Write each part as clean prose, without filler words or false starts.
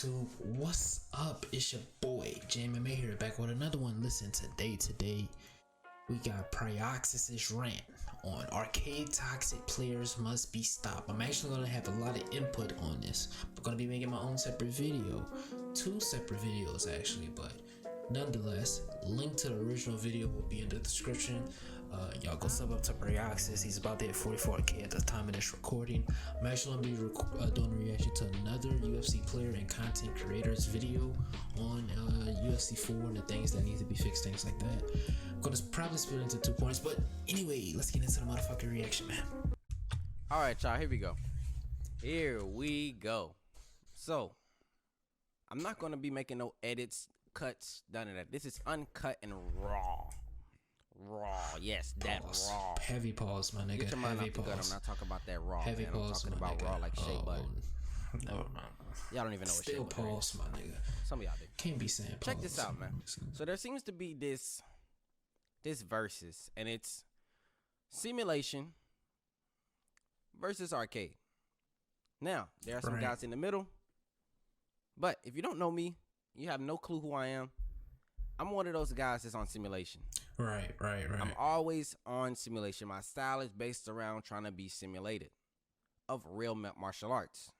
YouTube? What's up? It's your boy JMMA here, back with another one. Listen, today we got Pryoxis' Rant on arcade toxic players must be stopped. I'm actually gonna have a lot of input on this. I'm gonna be making my own separate video, 2 separate videos actually, but nonetheless, link to the original video will be in the description. Y'all go sub up to Pryoxis. He's about to hit 44k at the time of this recording. I'm actually gonna be doing a reaction to another UFC player and content creators video on UFC 4 and the things that need to be fixed, things like that. I'm gonna probably split into 2 points, but anyway, let's get into the motherfucking reaction, man. All right, y'all, here we go. So I'm not gonna be making no edits, cuts, none of that. This is uncut and raw. Yes, that Pause. raw. Heavy pause, my nigga. Get your mind Heavy off the gut. pause. I'm not talking about that raw. Heavy man. pause, I'm talking my about nigga. raw like shea butter. No. Y'all don't even know what shea Still butter pause, is. my nigga. Some of y'all do. Can't be saying pause. Check this out, man. So there seems to be this versus, and it's simulation versus arcade. Now, there are some Right. guys in the middle, but if you don't know me, you have no clue who I am. I'm one of those guys that's on simulation. Right. I'm always on simulation. My style is based around trying to be simulated of real martial arts.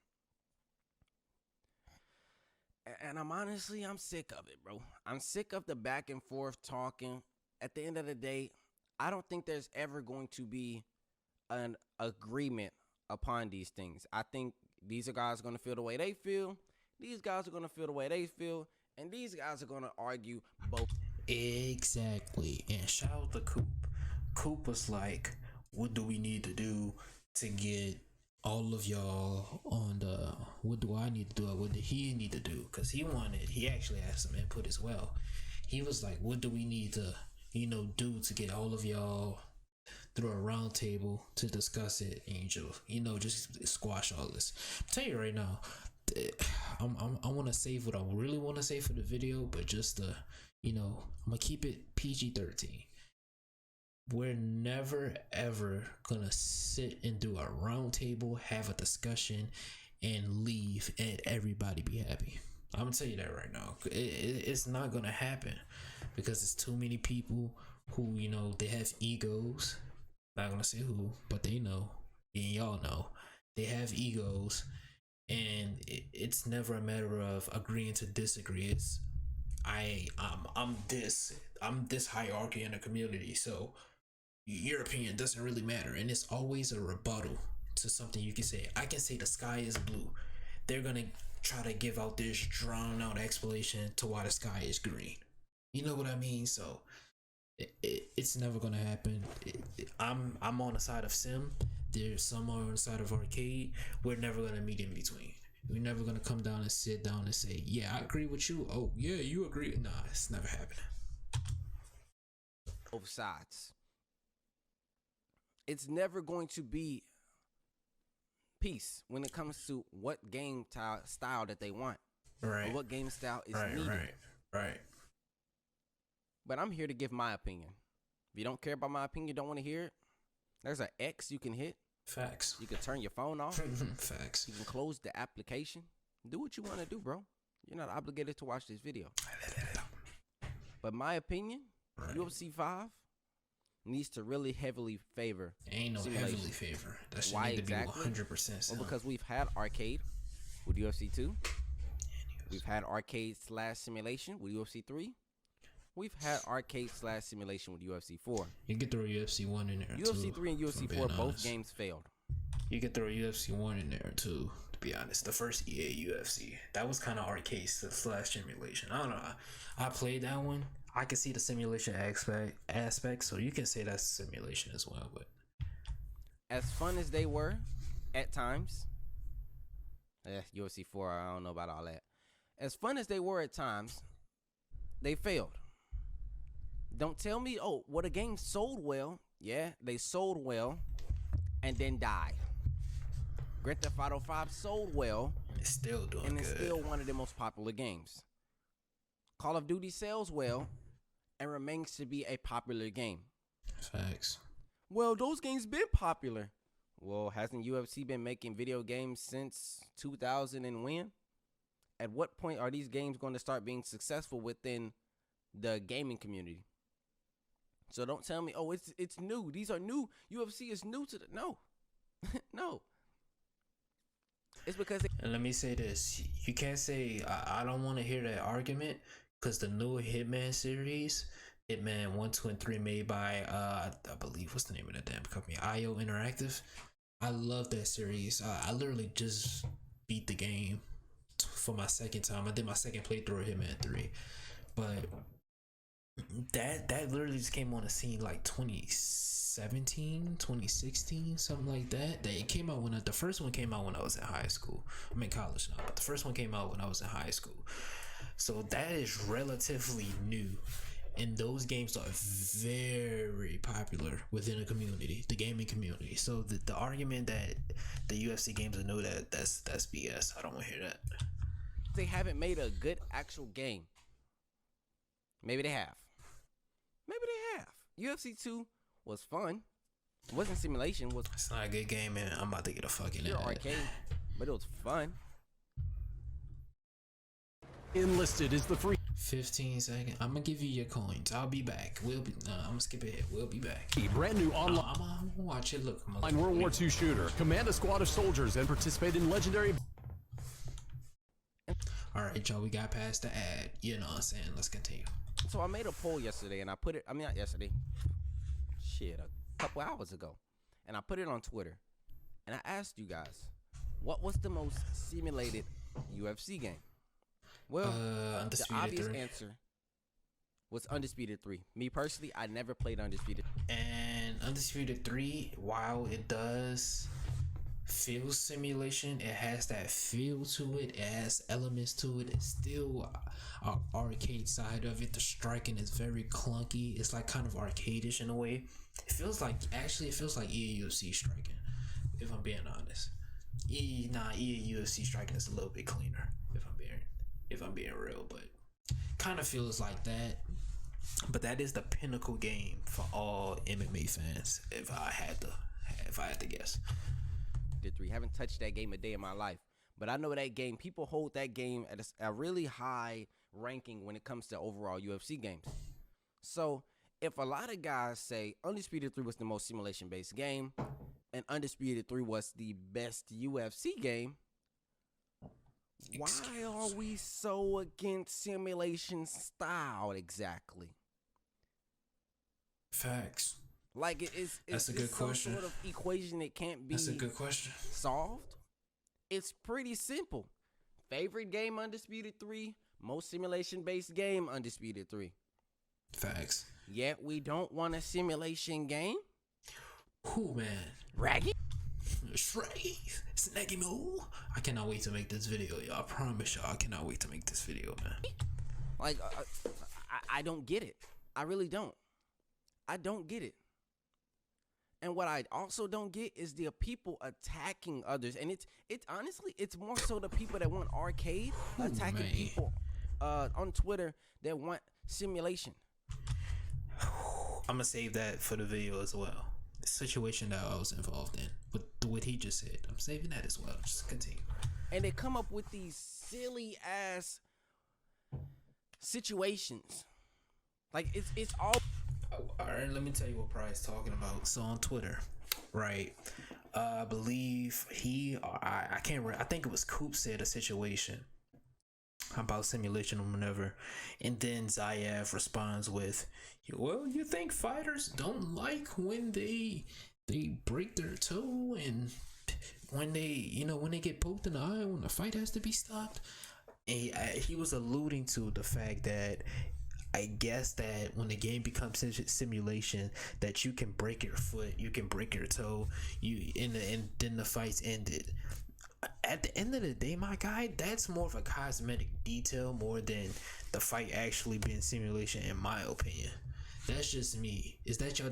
And I'm sick of it, bro. I'm sick of the back and forth talking. At the end of the day, I don't think there's ever going to be an agreement upon these things. I think these are guys going to feel the way they feel. These guys are going to feel the way they feel. And these guys are going to argue both. Exactly. And shout out to Coop. Coop was like, what do we need to do to get all of y'all on the, what do I need to do? What did he need to do? Because he actually had some input as well. He was like, what do we need to, do to get all of y'all through a round table to discuss it and just squash all this. I'll tell you right now, I want to save what I really want to say for the video, but just I'm gonna keep it PG-13. We're never ever gonna sit and do a round table, have a discussion, and leave and everybody be happy. I'm gonna tell you that right now. It's not gonna happen because it's too many people who they have egos. Not gonna say who, but they know, and y'all know they have egos. And it's never a matter of agreeing to disagree. It's I'm this hierarchy in the community, so your opinion doesn't really matter. And it's always a rebuttal to something you can say. I can say the sky is blue. They're gonna try to give out this drawn out explanation to why the sky is green. You know what I mean? So it's never gonna happen. I'm on the side of sim. There's some on the side of arcade. We're never gonna meet in between. We're never gonna come down and sit down and say, yeah, I agree with you. Oh yeah, you agree. Nah, it's never happening. Both sides. It's never going to be peace when it comes to what game style that they want. Right. Or what game style is needed. Right. But I'm here to give my opinion. If you don't care about my opinion, you don't want to hear it, there's an X you can hit. Facts. You can turn your phone off. Facts. You can close the application. Do what you want to do, bro. You're not obligated to watch this video. But my opinion, right. UFC 5 needs to really heavily favor Ain't no simulation. heavily favor. That should Why need exactly? to be 100%. Well, because we've had arcade with UFC 2. We've had arcade/simulation with UFC 3. We've had arcade/simulation with UFC 4. You could throw UFC 1 in there UFC too. 3 and UFC 4, both games failed. You could throw UFC 1 in there too, to be honest. The first EA UFC, that was kind of arcade/simulation. I don't know. I played that one. I can see the simulation aspect, so you can say that's simulation as well. But as fun as they were at times, UFC 4, I don't know about all that. As fun as they were at times, they failed. Don't tell me, well, the game sold well. Yeah, they sold well and then died. Grand Theft Auto 5 sold well. It's still doing and good. it's still one of the most popular games. Call of Duty sells well and remains to be a popular game. Facts. Well, those games been popular. Well, hasn't UFC been making video games since 2000 and when? at what point are these games going to start being successful within the gaming community? So don't tell me, oh, it's new. These are new. UFC is new to the no. No. It's because and let me say this. You can't say I don't want to hear that argument, because the new Hitman series, Hitman 1, 2, and 3, made by I believe, what's the name of that damn company? IO Interactive. I love that series. I literally just beat the game for my second time. I did my second playthrough of Hitman 3. But that literally just came on the scene like 2017, 2016, something like that. It came out when the first one came out when I was in high school. I'm in college now, but the first one came out when I was in high school. So that is relatively new. And those games are very popular within the community, the gaming community. So the argument that the UFC games are new, that's BS. I don't want to hear that. they haven't made a good actual game. Maybe they have. Maybe they have. UFC 2 was fun. It wasn't simulation. It's not a good game, man. I'm about to get a fucking arcade, but it was fun. Enlisted is the free 15 seconds. I'm gonna give you your coins. I'll be back. I'm gonna skip ahead. We'll be back. brand new online I'm gonna watch it. Look, World War II shooter. Command a squad of soldiers and participate in legendary. All right, y'all. We got past the ad. You know what I'm saying? Let's continue. So I made a poll yesterday, and I put it. I mean, not yesterday. Shit, a couple hours ago, and I put it on Twitter, and I asked you guys, what was the most simulated UFC game? Well, the obvious 3. answer was Undisputed 3. Me personally, I never played Undisputed. And Undisputed 3, while it does feel simulation, it has that feel to it. It has elements to it. It's still an arcade side of it. The striking is very clunky. It's like kind of arcadish in a way. It feels like EA UFC striking, if I'm being honest. EA UFC striking is a little bit cleaner, if I'm being real, but kind of feels like that. But that is the pinnacle game for all MMA fans, if I had to guess. The 3. Haven't touched that game a day in my life, but I know that game. People hold that game at a really high ranking when it comes to overall UFC games. So if a lot of guys say Undisputed 3 was the most simulation-based game, and Undisputed 3 was the best UFC game, why are we so against simulation style exactly? Facts. Like it's That's a good question. Some sort of equation that can't be. That's a good question. Solved. It's pretty simple. Favorite game Undisputed 3. Most simulation based game Undisputed 3. Facts. Yet we don't want a simulation game. Who, man? Raggy. Shraggy. Snaggy Moo. I cannot wait to make this video, y'all. I promise y'all, I cannot wait to make this video, man. Like, I don't get it. I really don't. I don't get it. And what I also don't get is the people attacking others. And it's honestly, it's more so the people that want arcade attacking people on Twitter that want simulation. I'm gonna save that for the video as well. The situation that I was involved in with what he just said, I'm saving that as well. Just continue. And they come up with these silly ass situations. Like it's all. All right, let me tell you what Pryo's talking about. So on Twitter, right? I believe I can't remember. I think it was Coop said a situation about simulation or whatever, and then Zayev responds with, well, you think fighters don't like when they break their toe, and when they get poked in the eye when the fight has to be stopped? And he was alluding to the fact that I guess that when the game becomes simulation, that you can break your foot, you can break your toe, and then the fight's ended. At the end of the day, my guy, that's more of a cosmetic detail more than the fight actually being simulation, in my opinion. That's just me. Is that y'all?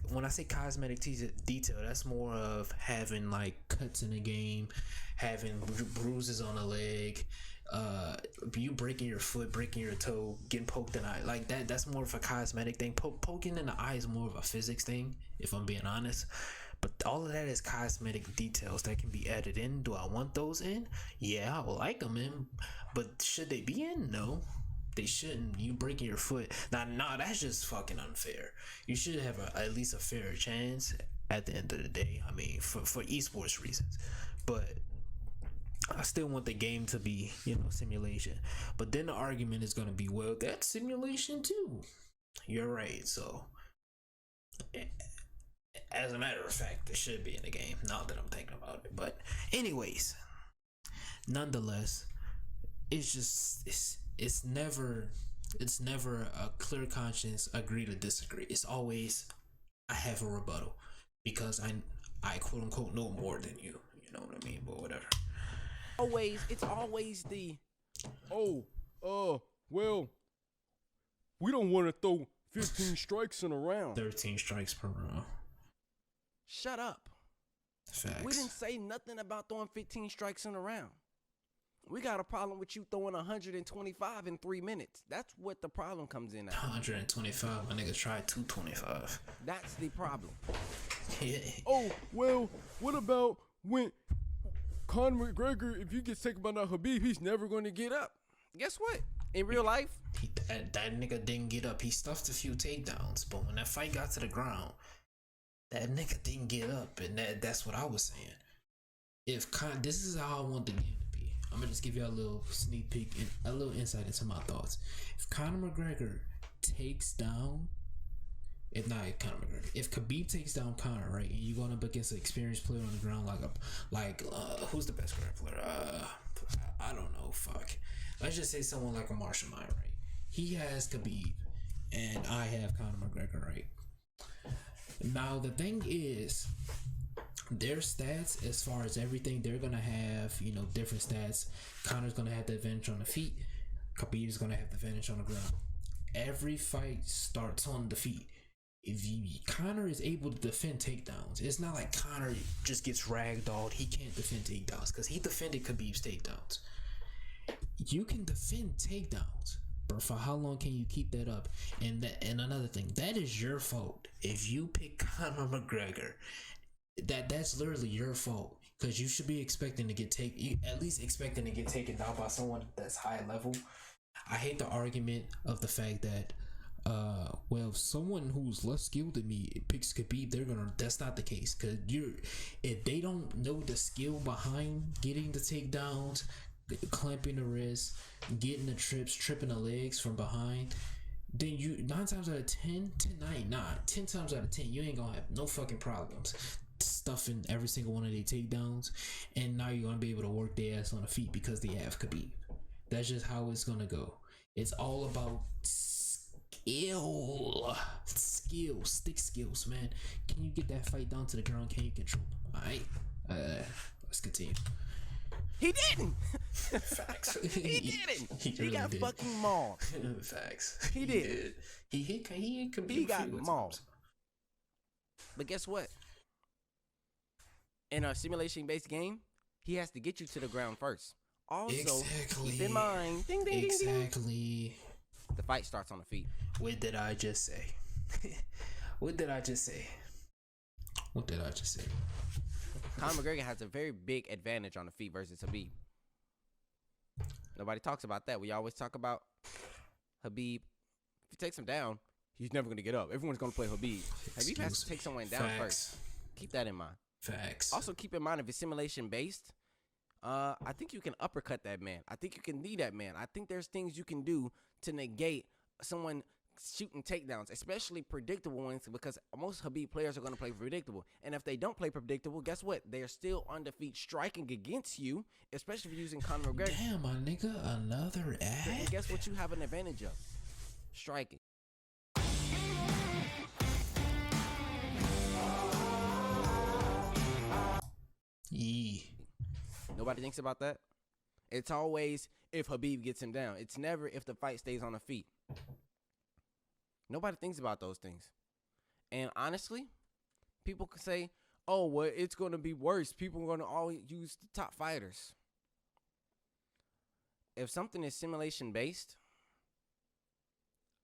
When I say cosmetic detail, that's more of having like cuts in the game, having bruises on the leg, you breaking your foot, breaking your toe, getting poked in the eye, like that. That's more of a cosmetic thing. Poking in the eye is more of a physics thing, if I'm being honest. But all of that is cosmetic details that can be added in. Do I want those in? Yeah, I would like them in. But should they be in? No. They shouldn't. You breaking your foot. Nah, that's just fucking unfair. You should have at least a fair chance at the end of the day. I mean, for esports reasons. But I still want the game to be, simulation. But then the argument is going to be, well, that's simulation too. You're right. So, as a matter of fact, it should be in the game. Now that I'm thinking about it. But anyways, nonetheless, it's never a clear conscience agree to disagree. It's always I have a rebuttal because I quote unquote know more than you. You know what I mean? But whatever. It's always the well, we don't want to throw 15 strikes in a round. 13 strikes per round. Shut up. Facts. We didn't say nothing about throwing 15 strikes in a round. We got a problem with you throwing 125 in 3 minutes. That's what the problem comes in at. 125. My nigga tried 225. That's the problem. Yeah. Oh, well, what about when Conor McGregor, if he gets taken by that Khabib, he's never going to get up. Guess what? In real life, That nigga didn't get up. He stuffed a few takedowns, but when that fight got to the ground, that nigga didn't get up, and that's what I was saying. This is how I want the game to be. I'm gonna just give you a little sneak peek and a little insight into my thoughts. If Conor McGregor takes down, if Khabib takes down Conor, right, and you're going up against an experienced player on the ground, who's the best grappler? I don't know. Fuck. Let's just say someone like a Marshall Mine, right? He has Khabib, and I have Conor McGregor, right? Now the thing is, their stats as far as everything, they're gonna have different stats. Conor's gonna have the advantage on the feet. Khabib's gonna have the advantage on the ground. Every fight starts on the feet. If Conor is able to defend takedowns, it's not like Conor just gets ragdolled. He can't defend takedowns because he defended Khabib's takedowns. You can defend takedowns, but for how long can you keep that up? And another thing, that is your fault. If you pick Conor McGregor, that's literally your fault because you should be expecting to get taken down by someone that's high level. I hate the argument of the fact that if someone who's less skilled than me picks Khabib, that's not the case. Cause if they don't know the skill behind getting the takedowns, clamping the wrist, getting the tripping the legs from behind, then you 9 times out of 10 times out of 10, you ain't gonna have no fucking problems stuffing every single one of their takedowns, and now you're gonna be able to work their ass on the feet because they have Khabib. That's just how it's gonna go. It's all about stick skills, man. Can you get that fight down to the ground? Can you control them? All right, let's continue. he didn't. Facts. He didn't. He really got did. fucking mauled. Facts. He did. He could be. He got mauled. But guess what? In a simulation-based game, he has to get you to the ground first. Also, Exactly. keep in mind, ding, ding, ding, ding, Exactly. the fight starts on the feet. What did I just say? What did I just say? Conor McGregor has a very big advantage on the feet versus Khabib. Nobody talks about that. We always talk about Khabib. If he takes him down, he's never going to get up. Everyone's going to play Khabib. Khabib has to take someone down first. Keep that in mind. Facts. Also, keep in mind, if it's simulation-based, I think you can uppercut that man. I think you can knee that man. I think there's things you can do to negate someone shooting takedowns, especially predictable ones, because most Khabib players are going to play predictable. And if they don't play predictable, guess what? They're still on the feet striking against you, especially if you're using Conor McGregor. Damn, my nigga, another ad? And guess what you have an advantage of? Striking. Yee. Nobody thinks about that. It's always if Khabib gets him down. It's never if the fight stays on the feet. Nobody thinks about those things. And honestly, people could say, oh, well, it's going to be worse. People are going to always use the top fighters. If something is simulation based,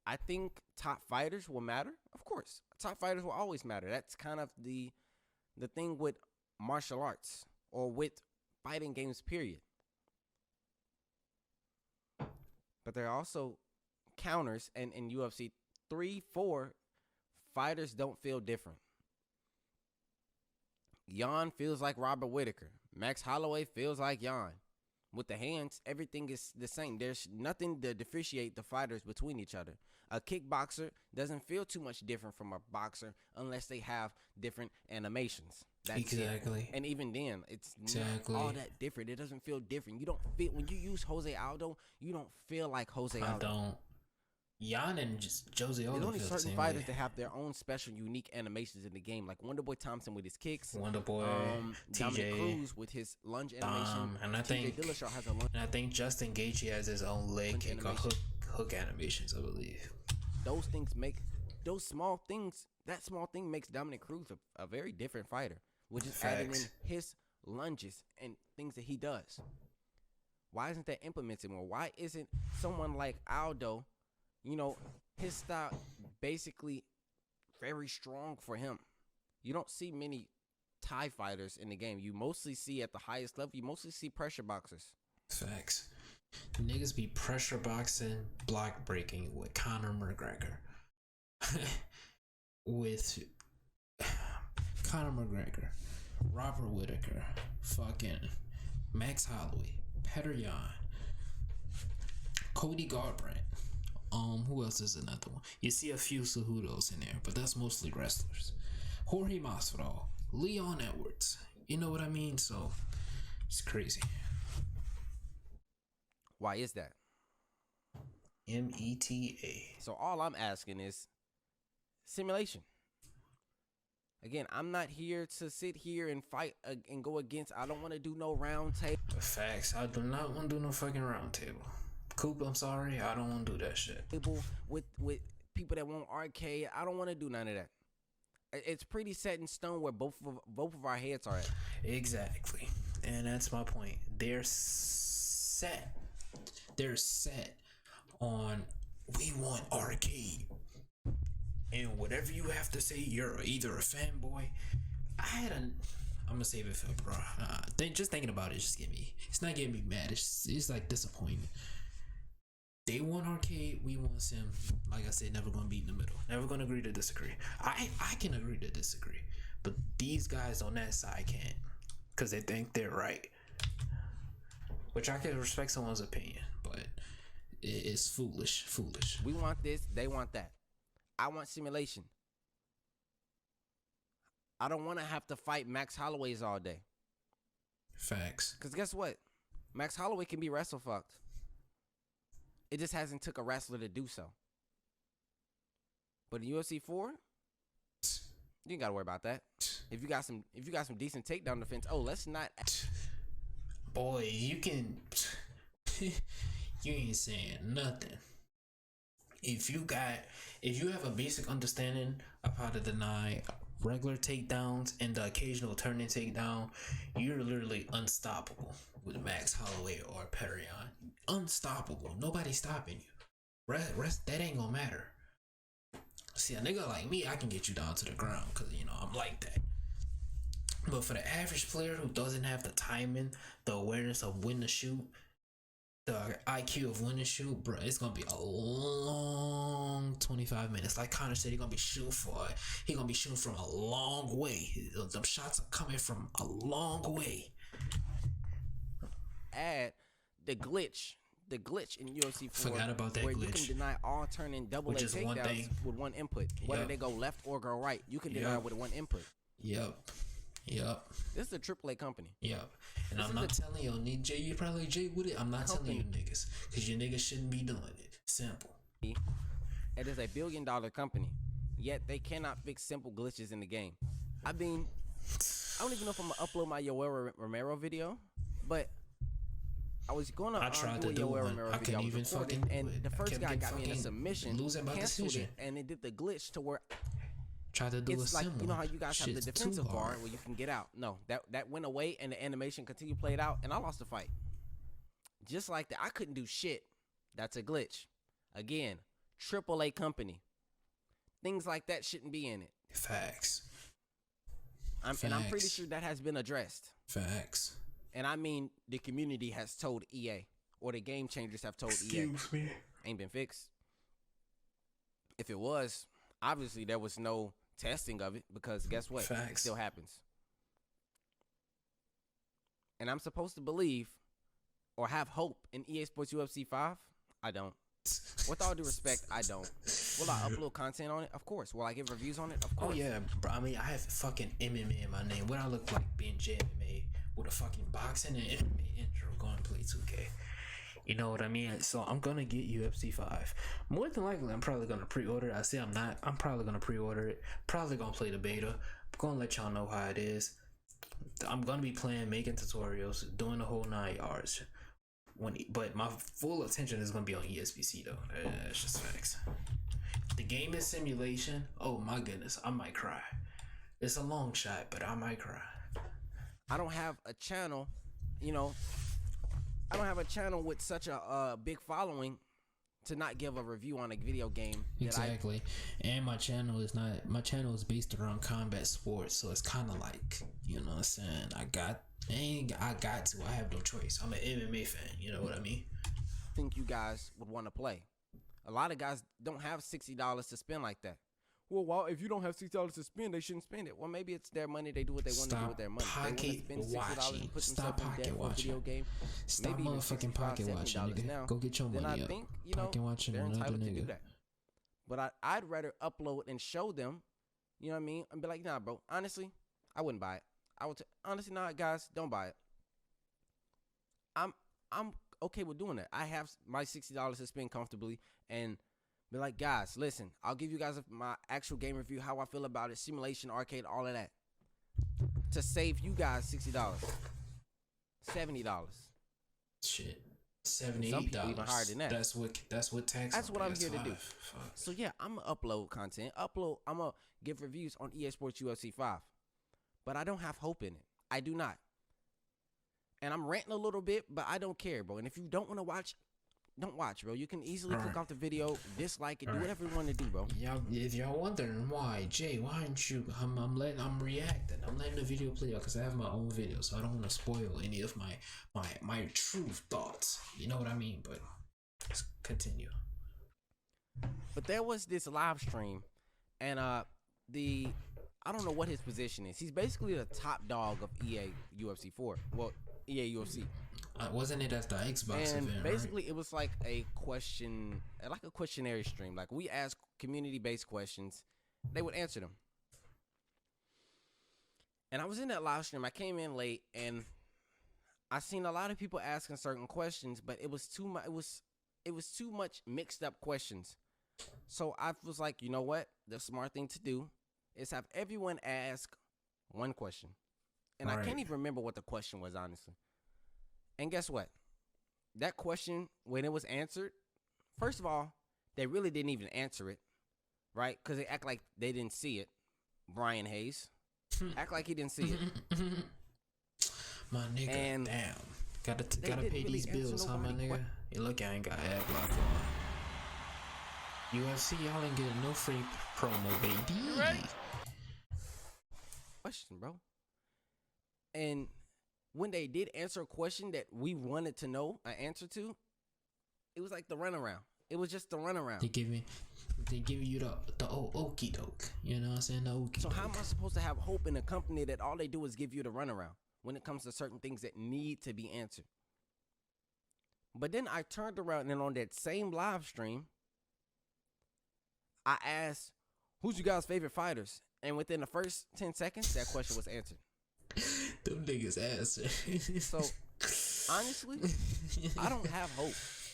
I think top fighters will matter. Of course, top fighters will always matter. That's kind of the the thing with martial arts or with fighting games, period. But there are also counters, and in UFC 3, 4, fighters don't feel different. Jan feels like Robert Whittaker. Max Holloway feels like Jan. With the hands, everything is the same. There's nothing to differentiate the fighters between each other. A kickboxer doesn't feel too much different from a boxer unless they have different animations. That's exactly. it. And even then, it's Exactly. not all that different. It doesn't feel different. You don't feel, when you use Jose Aldo, you don't feel like Jose Aldo. I don't. Jan and Jose Aldo There's only feel the certain same fighters way. that have their own special, unique animations in the game, like Wonderboy Thompson with his kicks, Wonderboy, Dominic TJ, Cruz with his lunge animation, and I TJ think Dillashaw has a lunge. And I think Justin Gaethje has his own leg Lunge kick or animation. hook animations, I believe. Those things make those small things. That small thing makes Dominic Cruz a very different fighter, which is adding in Facts. his lunges and things that he does. Why isn't that implemented more? Why isn't someone like Aldo, his style basically very strong for him? You don't see many Thai fighters in the game. You mostly see at the highest level, you mostly see pressure boxers. Facts. Niggas be pressure boxing, block breaking with Conor McGregor. With Conor McGregor, Robert Whittaker, fucking Max Holloway, Petr Yan, Cody Garbrandt. Who else is another one? You see a few Cejudos in there, but that's mostly wrestlers. Jorge Masvidal, Leon Edwards. You know what I mean? So it's crazy. Why is that? META. So all I'm asking is simulation. Again, I'm not here to sit here and fight and go against. I don't want to do no round table. Facts. I do not want to do no fucking round table. Coop, I'm sorry. I don't want to do that shit. With people that want arcade. I don't want to do none of that. It's pretty set in stone where both of our heads are at. Exactly. And that's my point. They're set. They're set on we want arcade. And whatever you have to say, you're either a fanboy. I'm gonna save it for bro. Just thinking about it, it's not getting me mad. It's like disappointing. They want arcade, we want sim. Like I said, never gonna be in the middle. Never gonna agree to disagree. I can agree to disagree, but these guys on that side can't, cause they think they're right. Which I can respect someone's opinion, but it's foolish. We want this, they want that. I want simulation. I don't want to have to fight Max Holloways all day. Facts. Because guess what? Max Holloway can be wrestle fucked. It just hasn't took a wrestler to do so. But in UFC 4, you ain't gotta worry about that. If you got some decent takedown defense, let's not. Boy, you can. You ain't saying nothing. If you have a basic understanding of how to deny regular takedowns and the occasional turning takedown, you're literally unstoppable with Max Holloway or Petr Yan. Unstoppable. Nobody's stopping you. Rest that ain't gonna matter. See, a nigga like me, I can get you down to the ground because I'm like that. But for the average player who doesn't have the timing, the awareness of when to shoot, the IQ of when to shoot, bro, it's gonna be a long 25 minutes. Like Connor said, he's gonna be shooting from a long way. The shots are coming from a long way. Add the glitch in UFC 4. Forgot about that where glitch. You can deny all turning double A Which is one takedowns thing. with one input. Whether Yep. they go left or go right, you can deny Yep. with one input. Yep. This is a AAA company. Yep. And I'm not telling you, Jay, you probably Jay with it. I'm not telling you niggas, because you niggas shouldn't be doing it. Simple. It is a $1 billion company, yet they cannot fix simple glitches in the game. I mean, I don't even know if I'm gonna upload my Yoel Romero video, but I was gonna I tried do to a do Yoel one. Romero I video. couldn't I was even recording, fucking do and it. the I first kept guy getting got me in a fucking submission, losing by canceled decision. it, and it did the glitch to where Try to do it's a like, sim you know one. how you guys have the Shit's too defensive bar hard. where you can get out. No, that went away, and the animation continued played out, and I lost the fight. Just like that, I couldn't do shit. That's a glitch. Again, AAA company. Things like that shouldn't be in it. Facts. And I'm pretty Facts. sure that has been addressed. Facts. And I mean, the community has told EA, or the game changers have told EA, me. ain't been fixed. If it was, obviously there was no testing of it, because guess what? It Facts. still happens. And I'm supposed to believe or have hope in EA Sports UFC 5? I don't. With all due respect, I don't. Will I upload content on it? Of course. Will I give reviews on it? Of course. Oh yeah, bro. I mean, I have fucking MMA in my name. What I look like being MMA with a fucking boxing and MMA intro going to play 2K. You know what I mean? So I'm gonna get UFC 5. More than likely, I'm probably gonna pre-order it. I say I'm not. I'm probably gonna pre-order it. Probably gonna play the beta. I'm gonna let y'all know how it is. I'm gonna be playing, making tutorials, doing the whole 9 yards. But my full attention is gonna be on ESPC though. That's just facts. The game is simulation. Oh my goodness, I might cry. It's a long shot, but I might cry. I don't have a channel, you know. I don't have a channel with such a big following to not give a review on a video game. Exactly. And my channel is based around combat sports, so it's kind of like, you know what I'm saying, I have no choice. I'm an MMA fan, you know what I mean? Think you guys would want to play. A lot of guys don't have $60 to spend like that. Well, if you don't have $6 to spend, they shouldn't spend it. Well, maybe it's their money. They do what they want to do with their money. They want to spend $60 and put themselves in debt for a video game. Stop maybe even motherfucking $65, pocket watching, $70 nigga. now. Go get your Then money I up. think, you know, Pocket watching they're another entitled to nigga. do that. But I'd rather upload and show them, you know what I mean, and be like, nah, bro, honestly, I wouldn't buy it. Honestly, nah, guys, don't buy it. I'm okay with doing that. I have my $60 to spend comfortably, and be like, guys, listen, I'll give you guys my actual game review, how I feel about it, simulation, arcade, all of that, to save you guys $60, $70. Shit, $78. Some people even higher than that. That's what tax. That's what I'm here to do. Fuck. So yeah, I'm gonna upload content. I'm gonna give reviews on EA Sports UFC 5, but I don't have hope in it. I do not. And I'm ranting a little bit, but I don't care, bro. And if you don't want to watch, don't watch, bro. You can easily click off the video, dislike it, do whatever you want to do, bro. Y'all, if y'all wondering why, Jay, why aren't you? I'm reacting. I'm letting the video play out because I have my own video, so I don't want to spoil any of my true thoughts. You know what I mean? But let's continue. But there was this live stream, and I don't know what his position is. He's basically the top dog of EA UFC 4. Well, EA UFC. Wasn't it at the Xbox And event? basically, it was like a questionnaire stream. Like, we asked community-based questions, they would answer them. And I was in that live stream. I came in late, and I seen a lot of people asking certain questions, but it was too much. It was too much mixed up questions. So I was like, you know what? The smart thing to do is have everyone ask one question. And I can't even remember what the question was, honestly. And guess what? That question, when it was answered, first of all, they really didn't even answer it, right? Because they act like they didn't see it. Brian Hayes. Act like he didn't see it. My nigga, And damn. Gotta pay really these answer bills, huh, my nobody. nigga? You look, I ain't got ad block on. UFC, y'all ain't getting no free promo, baby. Question, bro. And when they did answer a question that we wanted to know an answer to, it was like the runaround. It was just the runaround. They give you the old okie doke. You know what I'm saying? The okie So doke. how am I supposed to have hope in a company that all they do is give you the runaround when it comes to certain things that need to be answered? But then I turned around and on that same live stream, I asked, who's you guys' favorite fighters? And within the first 10 seconds, that question was answered. Them niggas answer. So, honestly, I don't have hope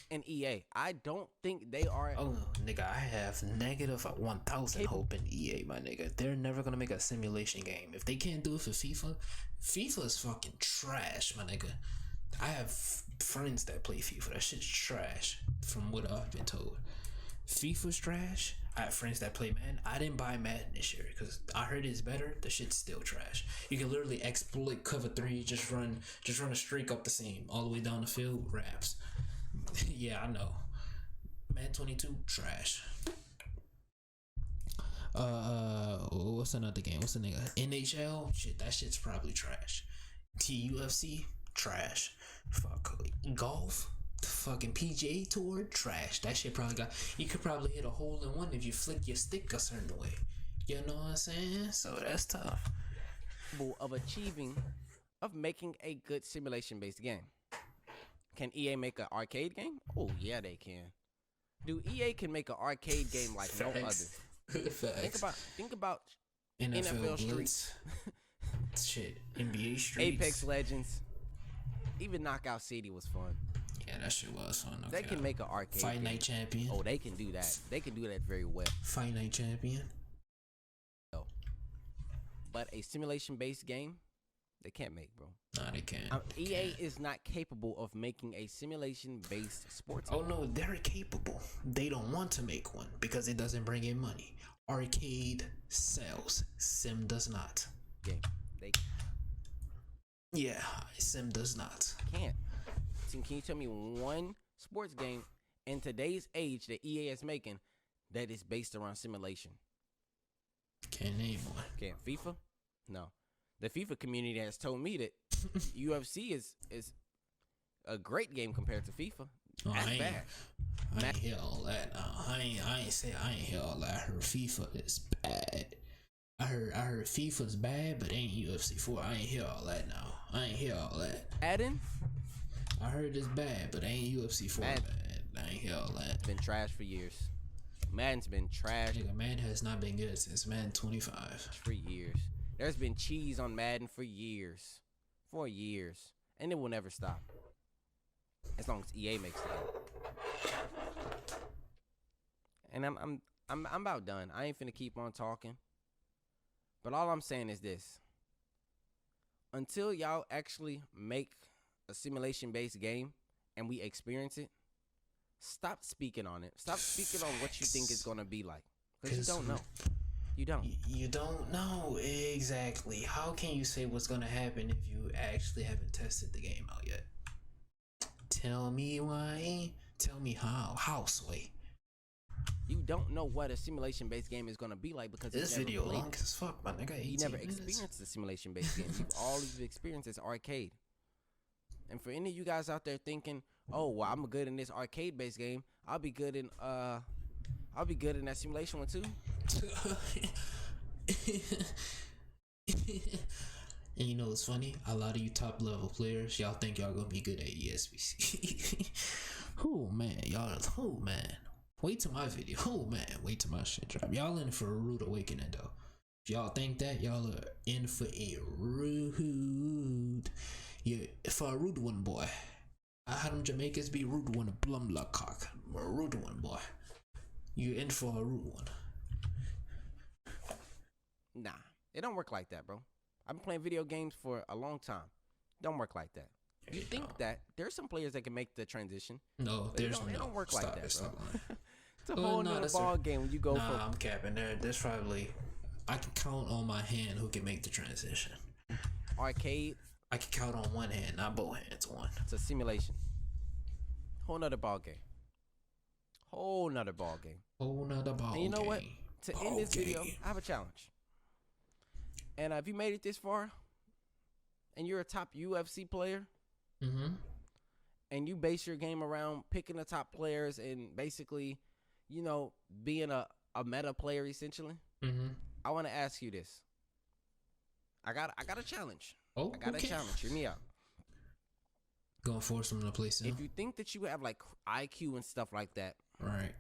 in EA. I don't think they are. Oh, nigga, I have negative 1,000 hope in EA, my nigga. They're never gonna make a simulation game. If they can't do it for FIFA, FIFA is fucking trash, my nigga. I have friends that play FIFA. That shit's trash, from what I've been told. FIFA's trash. I have friends that play Madden. I didn't buy Madden this year because I heard it's better. The shit's still trash. You can literally exploit cover 3, just run a streak up the seam all the way down the field. Raps. Yeah, I know. Madden 22 trash. what's another game? What's the nigga? NHL? Shit, that shit's probably trash. TUFC? Trash. Fuck. Golf? The fucking PGA Tour? Trash. That shit probably got. You could probably hit a hole in one if you flick your stick a certain way. You know what I'm saying? So that's tough. Of making a good simulation-based game. Can EA make an arcade game? Oh yeah, they can. Dude, EA can make an arcade game like no other. Think about NFL Street, shit, NBA Street, Apex Legends, even Knockout City was fun. Yeah, that shit was fun. They can make an arcade Fight game. Night Champion. Oh, they can do that. They can do that very well. Fight Night Champion. But a simulation-based game, they can't make, bro. Nah, they can't. EA is not capable of making a simulation-based sports game. Oh, no, they're capable. They don't want to make one because it doesn't bring in money. Arcade sells. Sim does not. Game. Yeah, Sim does not. Can't. Can you tell me one sports game in today's age that EA is making that is based around simulation? Can't name one. Can't. FIFA? No. The FIFA community has told me that UFC is a great game compared to FIFA. That's bad. I ain't hear all that. I ain't hear all that. I heard FIFA is bad. I heard FIFA's bad, but ain't UFC 4. I ain't hear all that now. I ain't hear all that. Madden? I heard it's bad, but ain't UFC 4 bad. I ain't hear all that. It's been trash for years. Madden's been trash. Nigga, Madden has not been good since Madden 25. For years. There's been cheese on Madden for years. For years. And it will never stop. As long as EA makes the game. And I'm about done. I ain't finna keep on talking. But all I'm saying is this. Until y'all actually make a simulation-based game and we experience it, stop speaking on it. Stop speaking on what you think it's gonna be like. Because you don't know. You don't. You don't know exactly. How can you say what's gonna happen if you actually haven't tested the game out yet? Tell me why. Tell me how. How, Sway? You don't know what a simulation-based game is gonna be like because this video long as fuck, my nigga. You never experienced a simulation-based game. All you've experienced is arcade. And for any of you guys out there thinking, "Oh, well, I'm good in this arcade-based game. I'll be good in that simulation one too." And you know what's funny? A lot of you top level players, y'all think y'all gonna be good at ESPC. Oh man, y'all. Oh man. Wait till my video. Oh man, wait till my shit drop. Y'all in for a rude awakening though. If y'all think that, y'all are in for a rude. Yeah, for a rude one, boy. I had them Jamaicans be rude one, a blum luck cock. A rude one, boy. You in for a rude one. Nah, it don't work like that, bro. I've been playing video games for a long time. Don't work like that. You think that there's some players that can make the transition? No, there's no. It don't work like that, bro. It's a Well, whole no, nother that's ball game when you go Nah, for. I'm capping. There's probably I can count on my hand who can make the transition. Arcade. I can count on one hand, not both hands. One. It's a simulation. Whole nother ball game. Whole nother ball game. Whole nother ball game. And you know what? To Ball end this video, game. I have a challenge. And if you made it this far, and you're a top UFC player, Mm-hmm. and you base your game around picking the top players and basically, you know, being a meta player essentially, Mm-hmm. I want to ask you this. I got a challenge. Oh, I got a challenge. Hear me out. Gonna force them to play Sim. If you think that you have like IQ and stuff like that, Right.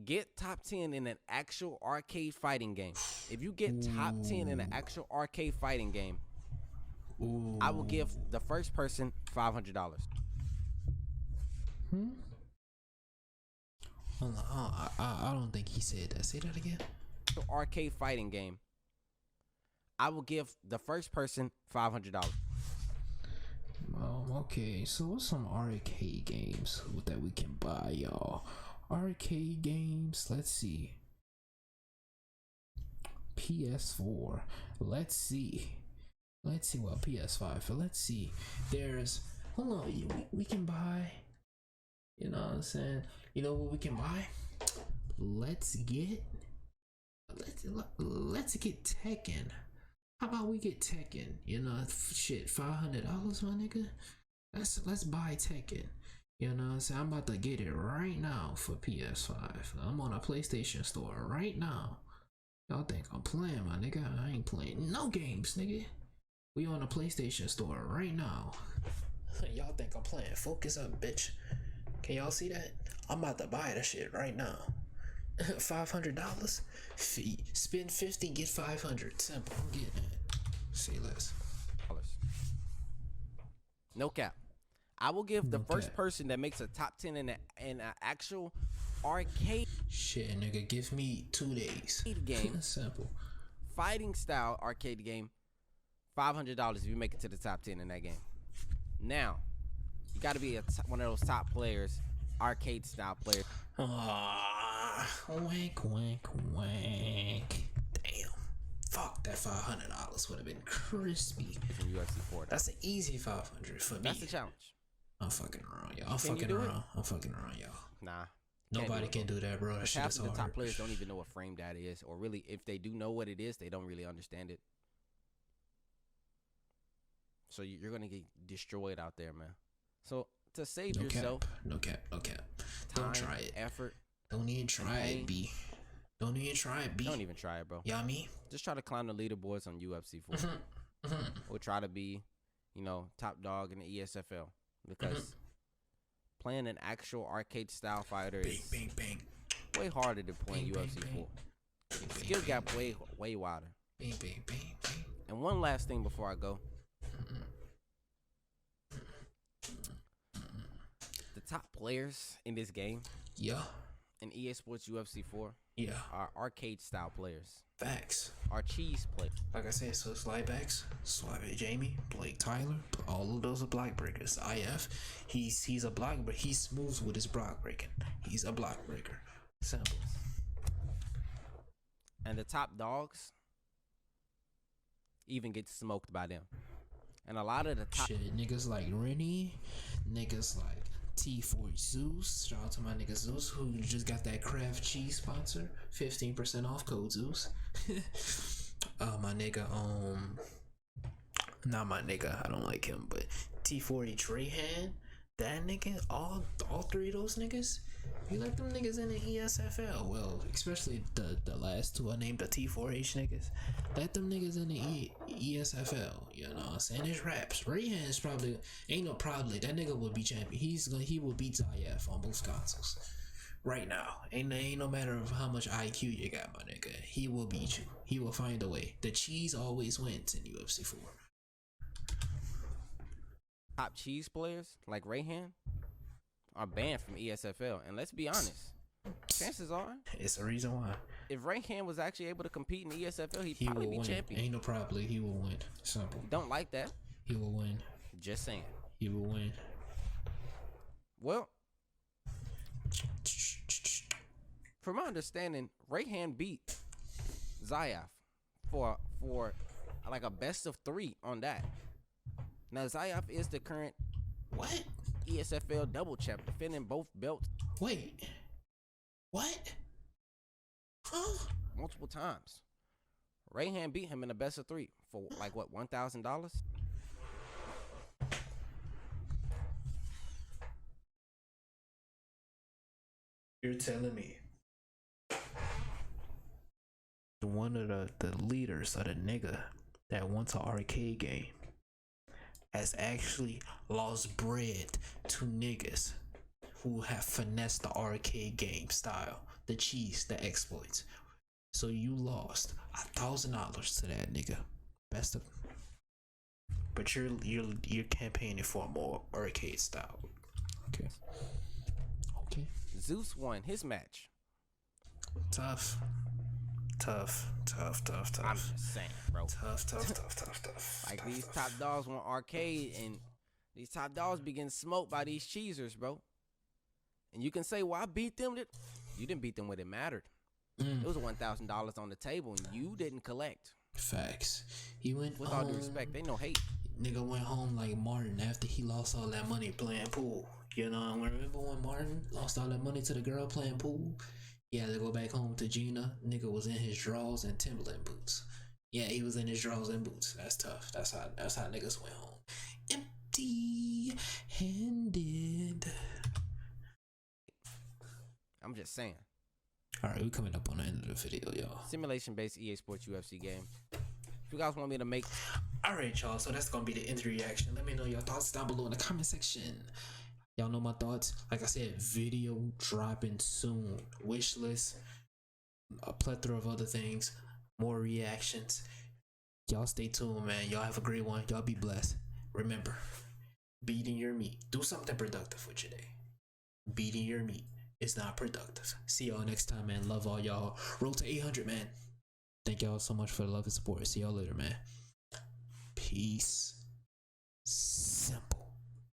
get top 10 in an actual arcade fighting game. If you get top 10 in an actual arcade fighting game, Ooh. I will give the first person $500. Hold on. I don't think he said that. Say that again. Arcade fighting game. I will give the first person $500. Okay. So what's some arcade games that we can buy, y'all? Arcade games. Let's see. PS4. Let's see. Well, PS5. So let's see. There's. Hold on. We can buy. You know what I'm saying? You know what we can buy? Let's get let's get Tekken. How about we get Tekken? You know, shit, $500, my nigga. Let's buy Tekken. You know what I'm saying? I'm about to get it right now for PS5. I'm on a PlayStation store right now. Y'all think I'm playing, my nigga? I ain't playing no games, nigga. We on a PlayStation store right now. Y'all think I'm playing? Focus up, bitch. Can y'all see that? I'm about to buy that shit right now. $500. Spend 50, get 500. Simple. I'm getting it. See less. No cap. I will give the No first cap. person that makes a top 10 in an actual arcade Shit, nigga, give me 2 days. game, Simple. fighting style arcade game, $500 if you make it to the top 10 in that game. Now, you got to be one of those top players, arcade style players. Wink, wink, wink. Damn. Fuck, that $500 would have been crispy. From UFC 4. That's an easy 500 for me. That's the challenge. I'm fucking around, y'all. I'm Can you fucking do it? around. I'm fucking around, y'all. Nah. Nobody can do that, bro. That shit Half is of the hard. top players don't even know what frame data is, or really, if they do know what it is, they don't really understand it. So you're gonna get destroyed out there, man. So to save No yourself, cap. No cap. No cap. time, Don't try it. effort, Don't even try pain. it, B. Don't even try it, B. don't even try it, bro. Y'all me? Just try to climb the leaderboards on UFC 4, or try to be, top dog in the ESFL, because playing an actual arcade style fighter Bang, is bang, bang. way harder than playing Bang, UFC bang, 4. Bang, Skill bang, gap bang, way wider. bang, bang, bang, bang. And one last thing before I go. The top players in this game, Yeah. in EA Sports UFC 4, Yeah. are arcade style players, Facts. are cheese players. Like I said, so Slidebacks, Suave Jamie, Blake Tyler, all of those are block breakers. IF, he's a block, but he's smooth with his block breaking. He's a block breaker. Simple. And the top dogs even get smoked by them. And a lot of the top Shit, niggas like Rennie, niggas like T4 Zeus. Shout out to my nigga Zeus who just got that Kraft cheese sponsor. 15% off code Zeus. My nigga, not my nigga, I don't like him, but T4 Drehan, that nigga, all three of those niggas, you let them niggas in the ESFL. Well, especially the last two I named, the T4H niggas. Let them niggas in the ESFL. You know what I'm saying? It's raps. Rayhan's probably ain't no probably. That nigga will be champion. He will beat IF on both consoles. Right now. Ain't no matter of how much IQ you got, my nigga. He will beat you. He will find a way. The cheese always wins in UFC 4. top cheese players, like Rayhan, are banned from ESFL. And let's be honest, chances are, It's the reason why. if Rayhan was actually able to compete in the ESFL, he'd He probably will be win. champion. Ain't no probably. He will win. Simple. Don't like that. He will win. Just saying. He will win. Well, from my understanding, Rayhan beat Zayaf for like a best of 3 on that. Now Zayaf is the current What? ESFL double champ, defending both belts Wait. What? Huh? multiple times. Rayhan beat him in a best of 3 for like what, $1,000? You're telling me one of the leaders of the nigga that wants an arcade game has actually lost bread to niggas who have finessed the arcade game style, the cheese, the exploits. So you lost $1,000 to that nigga. Best of, but you're campaigning for a more arcade style. Okay. Okay. Zeus won his match. Tough. I'm just saying, bro. Tough. Like these top dogs want arcade, and these top dogs be getting smoked by these cheesers, bro. And you can say, "Well, I beat them." You didn't beat them when it mattered. It was $1,000 on the table, and you didn't collect. Facts. He went With all due respect, they no hate. Nigga went home like Martin after he lost all that money playing pool. You know, remember when Martin lost all that money to the girl playing pool? He had to go back home to Gina. Nigga was in his drawers and Timberland boots. Yeah, he was in his drawers and boots. That's tough. That's how niggas went home. Empty-handed. I'm just saying. All right, we coming up on the end of the video, y'all. Simulation-based EA Sports UFC game. If you guys want me to make... All right, y'all. So that's gonna be the end reaction. Let me know your thoughts down below in the comment section. Y'all know my thoughts. Like I said, video dropping soon. Wish list, a plethora of other things, more reactions. Y'all stay tuned, man. Y'all have a great one. Y'all be blessed. Remember, beating your meat. Do something productive with your day. Beating your meat is not productive. See y'all next time, man. Love all y'all. Road to 800, man. Thank y'all so much for the love and support. See y'all later, man. Peace.